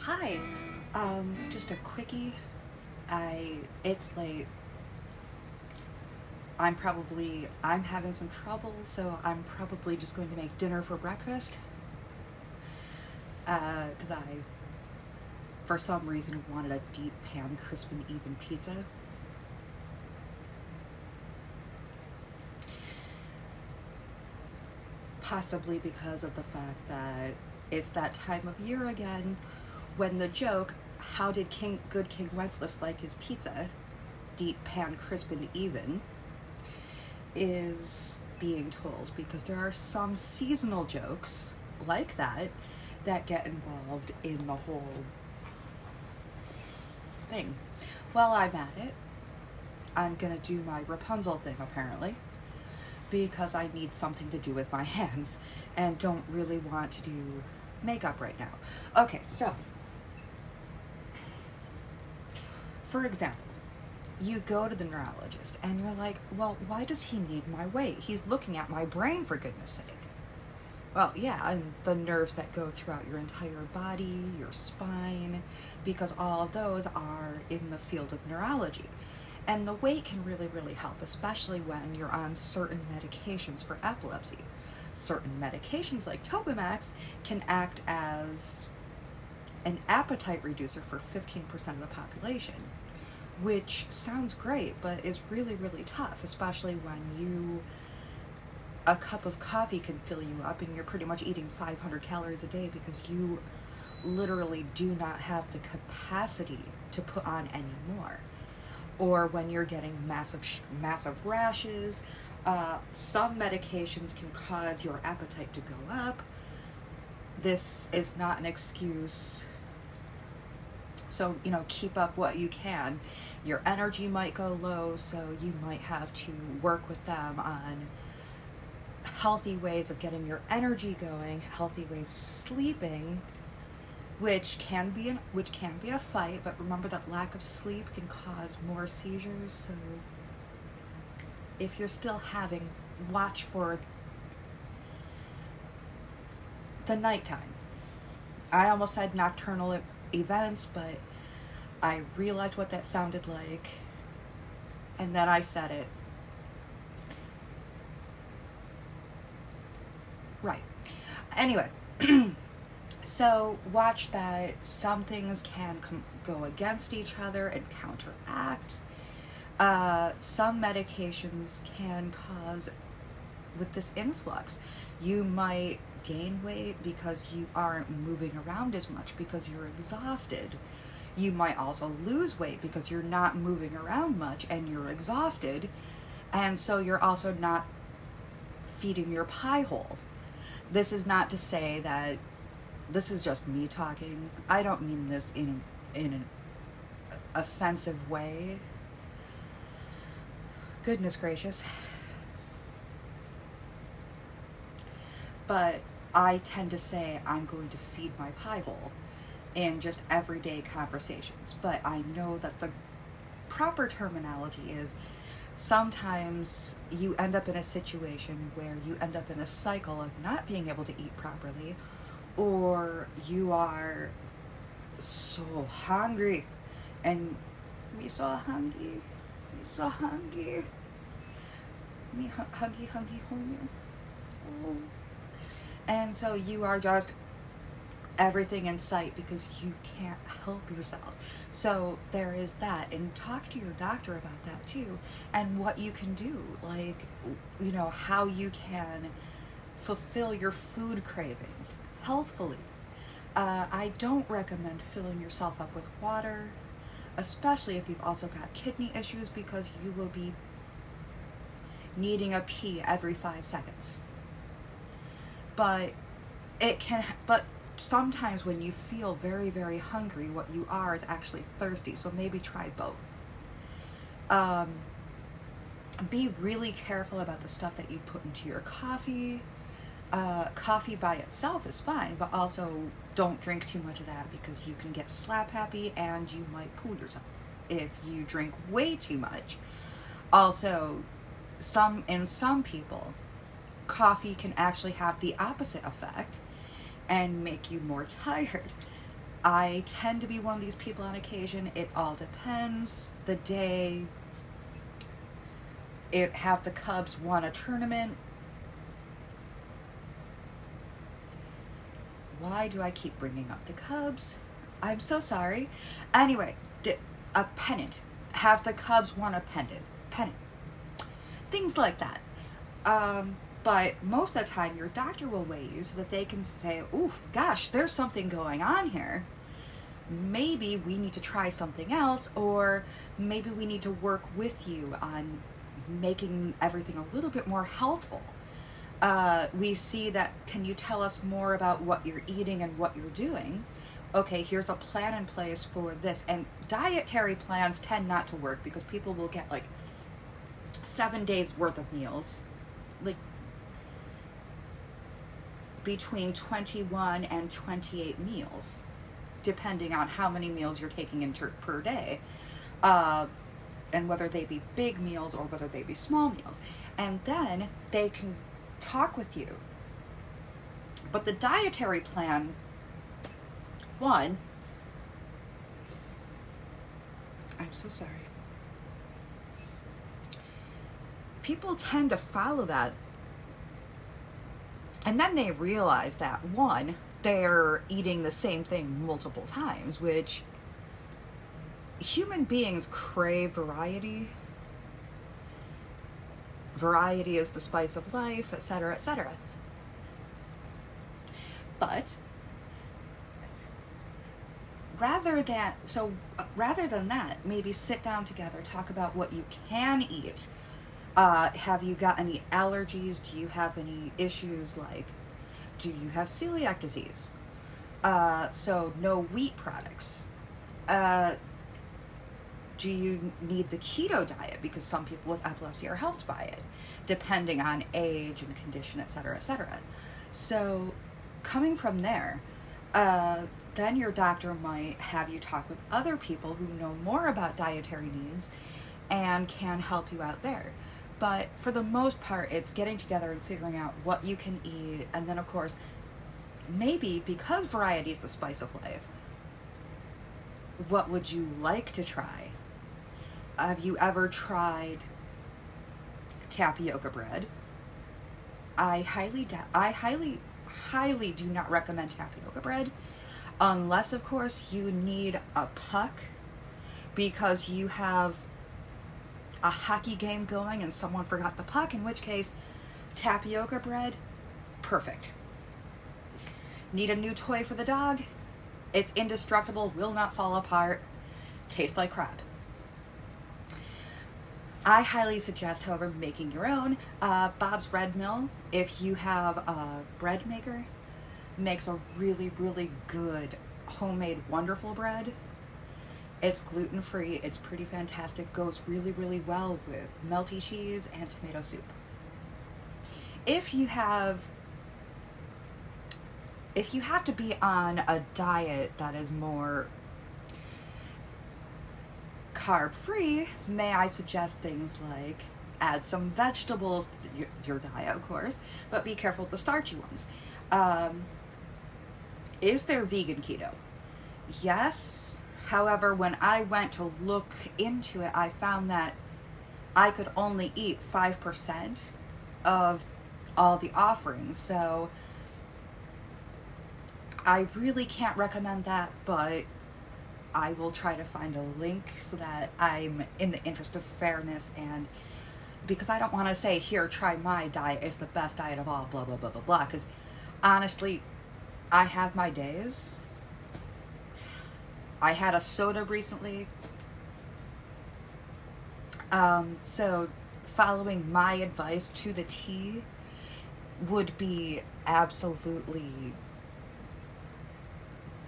Hi, just a quickie. It's late. I'm having some trouble, so I'm probably just going to make dinner for breakfast. Because for some reason, wanted a deep pan, crisp and even pizza. Possibly because of the fact that it's that time of year again when the joke, how did good King Wenceslas like his pizza? Deep pan, crisp and even, is being told, because there are some seasonal jokes like that get involved in the whole thing. While I'm at it, I'm gonna do my Rapunzel thing apparently, because I need something to do with my hands and don't really want to do makeup right now. Okay, so for example, you go to the neurologist and you're like, well, why does he need my weight? He's looking at my brain, for goodness sake. Well, yeah, and the nerves that go throughout your entire body, your spine, because all of those are in the field of neurology. And the weight can really, really help, especially when you're on certain medications for epilepsy. Certain medications like Topamax can act as an appetite reducer for 15% of the population, which sounds great, but is really, really tough, especially when a cup of coffee can fill you up and you're pretty much eating 500 calories a day because you literally do not have the capacity to put on any more. Or when you're getting massive rashes, some medications can cause your appetite to go up. This is not an excuse. So, keep up what you can. Your energy might go low, so you might have to work with them on healthy ways of getting your energy going, healthy ways of sleeping, which can be a fight, but remember that lack of sleep can cause more seizures. So if you're still watch for the nighttime. I almost said nocturnal events, but I realized what that sounded like, and then I said it. Right. Anyway, so watch that. Some things can go against each other and counteract. Some medications can cause, with this influx, you might gain weight because you aren't moving around as much because you're exhausted. You might also lose weight because you're not moving around much and you're exhausted, and so you're also not feeding your pie hole. This is not to say that this is just me talking. I don't mean this in an offensive way. Goodness gracious. But I tend to say I'm going to feed my pie hole in just everyday conversations. But I know that the proper terminology is sometimes you end up in a situation where you end up in a cycle of not being able to eat properly, or you are so hungry and me so hungry, me hungry hungry. Oh. And so you are just everything in sight because you can't help yourself. So there is that, and talk to your doctor about that too, and what you can do, like, how you can fulfill your food cravings healthfully. I don't recommend filling yourself up with water, especially if you've also got kidney issues, because you will be needing a pee every 5 seconds. But sometimes when you feel very, very hungry, what you are is actually thirsty. So maybe try both. Be really careful about the stuff that you put into your coffee. Coffee by itself is fine, but also don't drink too much of that because you can get slap happy and you might poo yourself if you drink way too much. Also, in some people, coffee can actually have the opposite effect and make you more tired. I tend to be one of these people on occasion. It all depends. The day have the Cubs won a tournament. Why do I keep bringing up the Cubs? I'm so sorry. Anyway, a pennant. Have the Cubs won a pennant. Things like that. But most of the time, your doctor will weigh you so that they can say, oof, gosh, there's something going on here. Maybe we need to try something else, or maybe we need to work with you on making everything a little bit more healthful. We see that, can you tell us more about what you're eating and what you're doing? Okay, here's a plan in place for this. And dietary plans tend not to work because people will get like 7 days worth of meals, like between 21 and 28 meals, depending on how many meals you're taking in per day, and whether they be big meals or whether they be small meals. And then they can talk with you. But the dietary plan, one, I'm so sorry. People tend to follow that, and then they realize that, one, they're eating the same thing multiple times, which human beings crave variety. Variety is the spice of life, etc., etc. But rather than that, maybe sit down together, talk about what you can eat. Have you got any allergies? Do you have any issues, like, do you have celiac disease? So no wheat products. Do you need the keto diet? Because some people with epilepsy are helped by it, depending on age and condition, etc., etc. So coming from there, then your doctor might have you talk with other people who know more about dietary needs and can help you out there. But for the most part, it's getting together and figuring out what you can eat. And then, of course, maybe because variety is the spice of life, what would you like to try? Have you ever tried tapioca bread? I highly do not recommend tapioca bread, unless, of course, you need a puck because you have a hockey game going and someone forgot the puck, in which case tapioca bread, perfect. Need a new toy for the dog? It's indestructible, will not fall apart, tastes like crap. I highly suggest, however, making your own. Bob's Bread Mill, if you have a bread maker, makes a really, really good homemade wonderful bread. It's gluten-free, it's pretty fantastic, goes really, really well with melty cheese and tomato soup. If you have to be on a diet that is more carb-free, may I suggest things like add some vegetables to your diet, of course, but be careful with the starchy ones. Is there vegan keto? Yes. However, when I went to look into it, I found that I could only eat 5% of all the offerings. So I really can't recommend that, but I will try to find a link so that I'm in the interest of fairness, and because I don't want to say, here, try my diet, it's the best diet of all, blah, blah, blah, blah, blah, because honestly, I have my days. I had a soda recently. So following my advice to the T would be absolutely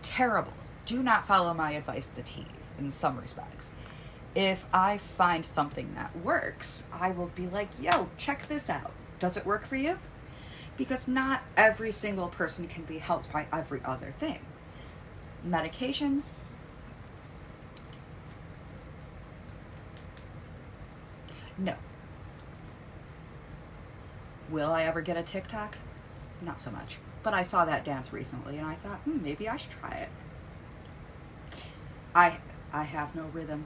terrible. Do not follow my advice to the T in some respects. If I find something that works, I will be like, yo, check this out. Does it work for you? Because not every single person can be helped by every other thing. Medication. No. Will I ever get a TikTok? Not so much. But I saw that dance recently and I thought, maybe I should try it. I have no rhythm.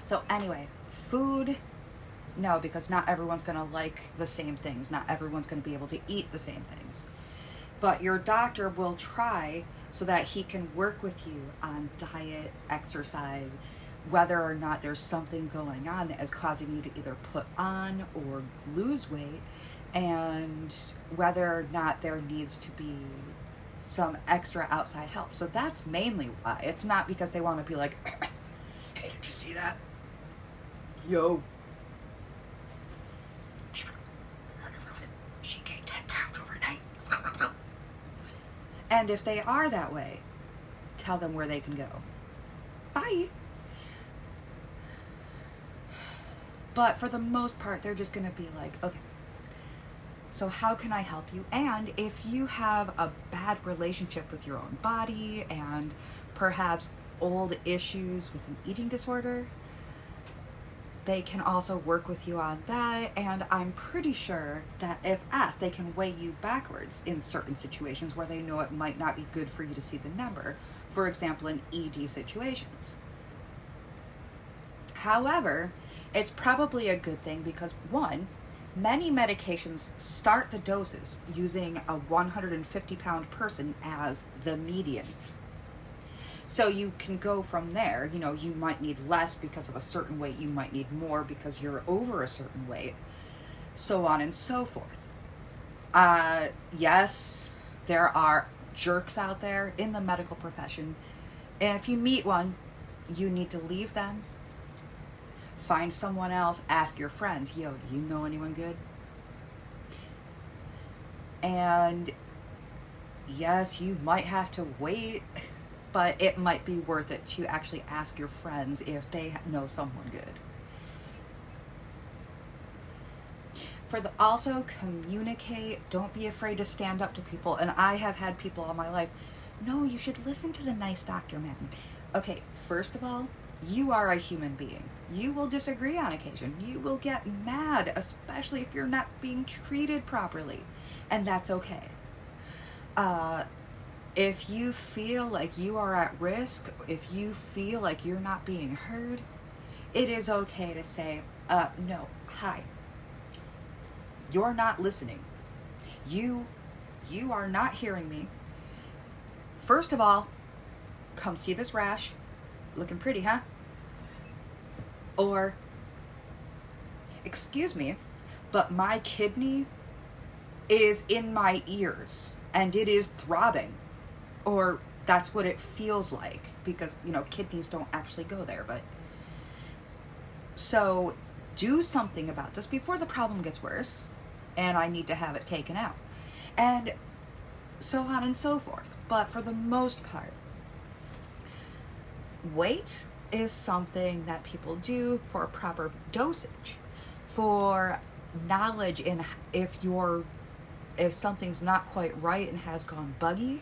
So anyway, food, no, because not everyone's going to like the same things. Not everyone's going to be able to eat the same things. But your doctor will try so that he can work with you on diet, exercise, whether or not there's something going on that is causing you to either put on or lose weight, and whether or not there needs to be some extra outside help. So that's mainly why. It's not because they want to be like, hey, did you see that? Yo. She gained 10 pounds overnight. And if they are that way, tell them where they can go. Bye. But for the most part, they're just going to be like, okay, so how can I help you? And if you have a bad relationship with your own body and perhaps old issues with an eating disorder, they can also work with you on that. And I'm pretty sure that if asked, they can weigh you backwards in certain situations where they know it might not be good for you to see the number. For example, in ED situations. However, it's probably a good thing because, one, many medications start the doses using a 150-pound person as the median. So you can go from there. You know, you might need less because of a certain weight. You might need more because you're over a certain weight. So on and so forth. Yes, there are jerks out there in the medical profession. And if you meet one, you need to leave them. Find someone else. Ask your friends, yo, do you know anyone good? And yes, you might have to wait, but it might be worth it to actually ask your friends if they know someone good. Also communicate. Don't be afraid to stand up to people. And I have had people all my life, no, you should listen to the nice doctor, man. Okay, first of all, you are a human being. You will disagree on occasion. You will get mad, especially if you're not being treated properly. And that's okay. If you feel like you are at risk, if you feel like you're not being heard, it is okay to say, no, hi. You're not listening. You are not hearing me. First of all, come see this rash. Looking pretty, huh? Or, excuse me, but my kidney is in my ears and it is throbbing. Or that's what it feels like, because, you know, kidneys don't actually go there. But so do something about this before the problem gets worse and I need to have it taken out. And so on and so forth. But for the most part, weight is something that people do for proper dosage, for knowledge in if something's not quite right and has gone buggy,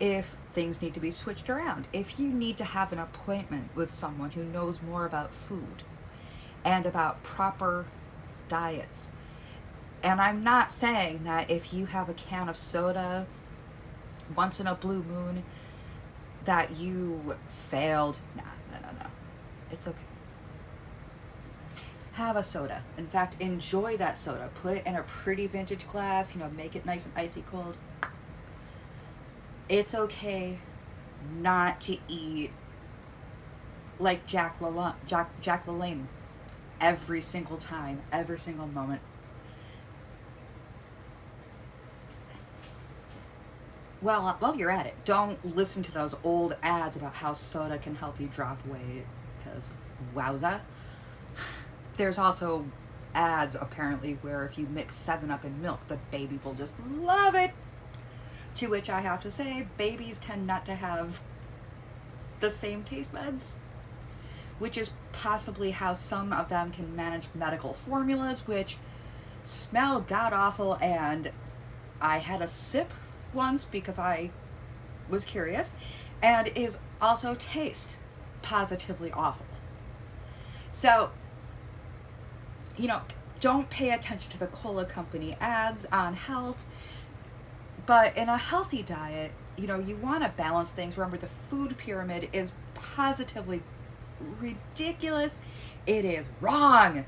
if things need to be switched around, if you need to have an appointment with someone who knows more about food and about proper diets. And I'm not saying that if you have a can of soda once in a blue moon that you failed. No. It's okay. Have a soda. In fact, enjoy that soda. Put it in a pretty vintage glass, you know, make it nice and icy cold. It's okay not to eat like Jack LaLanne every single time, every single moment. Well, while you're at it, don't listen to those old ads about how soda can help you drop weight, because wowza. There's also ads, apparently, where if you mix 7-Up in milk, the baby will just love it. To which I have to say, babies tend not to have the same taste buds, which is possibly how some of them can manage medical formulas, which smell god-awful, and I had a sip once because I was curious, and is also taste positively awful. So, you know, don't pay attention to the cola company ads on health, but in a healthy diet, you want to balance things. Remember, the food pyramid is positively ridiculous. It is wrong.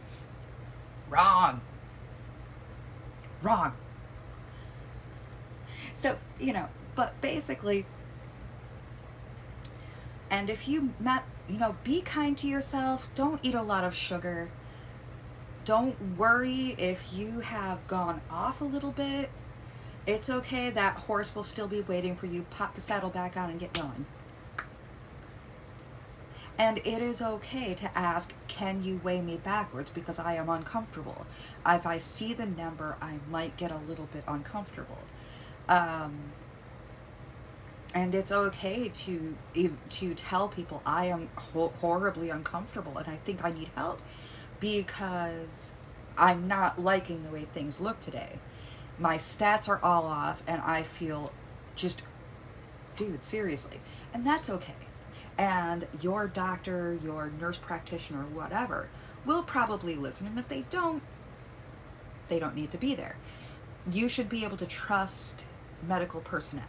Wrong. Wrong. So, but basically, and if you be kind to yourself. Don't eat a lot of sugar. Don't worry if you have gone off a little bit. It's okay. That horse will still be waiting for you. Pop the saddle back on and get going. And it is okay to ask, can you weigh me backwards because I am uncomfortable? If I see the number, I might get a little bit uncomfortable. And it's okay to tell people I am horribly uncomfortable and I think I need help because I'm not liking the way things look today. My stats are all off and I feel just, dude, seriously. And that's okay. And your doctor, your nurse practitioner, whatever, will probably listen. And if they don't need to be there. You should be able to trust medical personnel.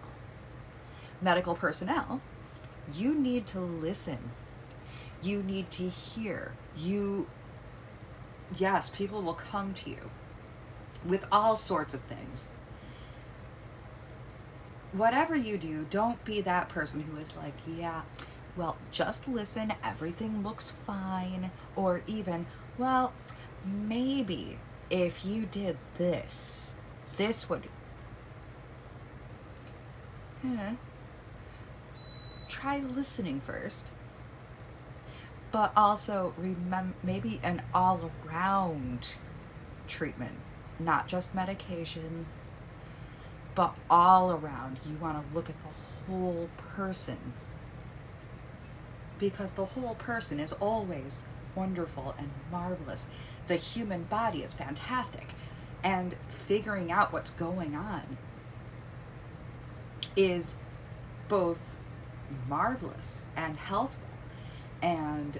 Medical personnel, you need to listen. You need to hear. Yes, people will come to you with all sorts of things. Whatever you do, don't be that person who is like, yeah, well, just listen, everything looks fine. Or even, well, maybe if you did this would... Try listening first. But also remember, maybe an all-around treatment. Not just medication, but all around. You want to look at the whole person. Because the whole person is always wonderful and marvelous. The human body is fantastic. And figuring out what's going on is both marvelous and healthful and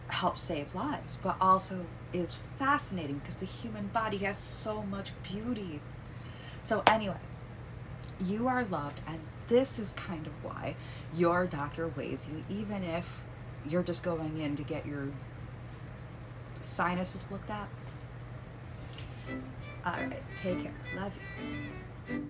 helps save lives, but also is fascinating because the human body has so much beauty. So anyway, you are loved, and this is kind of why your doctor weighs you, even if you're just going in to get your sinuses looked at. All right, take care. Love you.